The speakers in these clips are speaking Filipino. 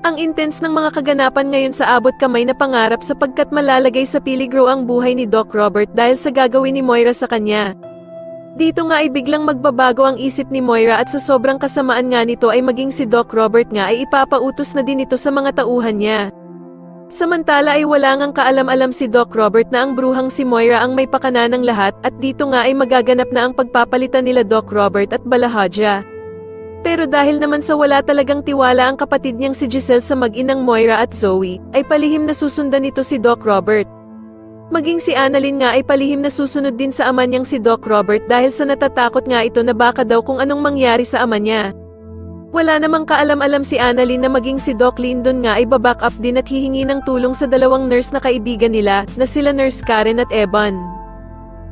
Ang intense ng mga kaganapan ngayon sa abot kamay na pangarap sapagkat malalagay sa peligro ang buhay ni Doc Robert dahil sa gagawin ni Moira sa kanya. Dito nga ay biglang magbabago ang isip ni Moira at sa sobrang kasamaan nga nito ay maging si Doc Robert nga ay ipapautos na din ito sa mga tauhan niya. Samantala ay wala ngang kaalam-alam si Doc Robert na ang bruhang si Moira ang may pakana ng lahat at dito nga ay magaganap na ang pagpapalitan nila Doc Robert at Balahaja. Pero dahil naman sa wala talagang tiwala ang kapatid niyang si Giselle sa mag-inang Moira at Zoe, ay palihim na susundan nito si Doc Robert. Maging si Annalyn nga ay palihim na susunod din sa ama niyang si Doc Robert dahil sa natatakot nga ito na baka daw kung anong mangyari sa ama niya. Wala namang kaalam-alam si Annalyn na maging si Doc Lyndon nga ay baback up din at hihingi ng tulong sa dalawang nurse na kaibigan nila, na sila Nurse Karen at Evan.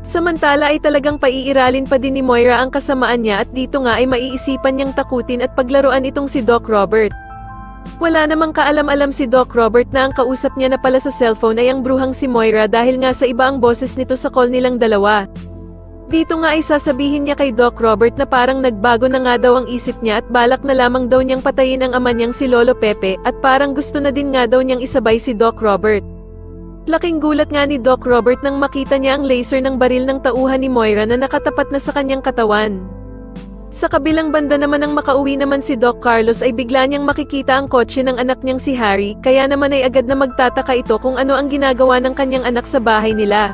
Samantala ay talagang paiiralin pa din ni Moira ang kasamaan niya at dito nga ay maiisipan niyang takutin at paglaruan itong si Doc Robert. Wala namang kaalam-alam si Doc Robert na ang kausap niya na pala sa cellphone ay ang bruhang si Moira dahil nga sa iba ang boses nito sa call nilang dalawa. Dito nga ay sasabihin niya kay Doc Robert na parang nagbago na nga daw ang isip niya at balak na lamang daw niyang patayin ang ama niyang si Lolo Pepe at parang gusto na din nga daw niyang isabay si Doc Robert. Laking gulat nga ni Doc Robert nang makita niya ang laser ng baril ng tauhan ni Moira na nakatapat na sa kanyang katawan. Sa kabilang banda naman ng makauwi naman si Doc Carlos ay bigla niyang makikita ang kotse ng anak niyang si Harry, kaya naman ay agad na magtataka ito kung ano ang ginagawa ng kanyang anak sa bahay nila.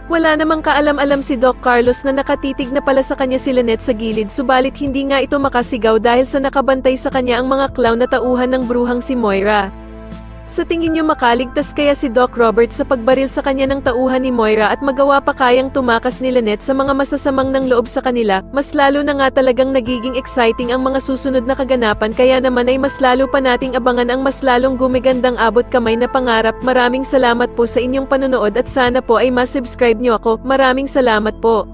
Wala namang kaalam-alam si Doc Carlos na nakatitig na pala sa kanya si Lynette sa gilid subalit hindi nga ito makasigaw dahil sa nakabantay sa kanya ang mga clown na tauhan ng bruhang si Moira. Sa tingin niyo makaligtas kaya si Doc Robert sa pagbaril sa kanya ng tauhan ni Moira at magawa pa kayang tumakas ni Lynette sa mga masasamang ng loob sa kanila, mas lalo na nga talagang nagiging exciting ang mga susunod na kaganapan kaya naman ay mas lalo pa nating abangan ang mas lalong gumigandang abot kamay na pangarap. Maraming salamat po sa inyong panonood at sana po ay ma-subscribe niyo ako. Maraming salamat po.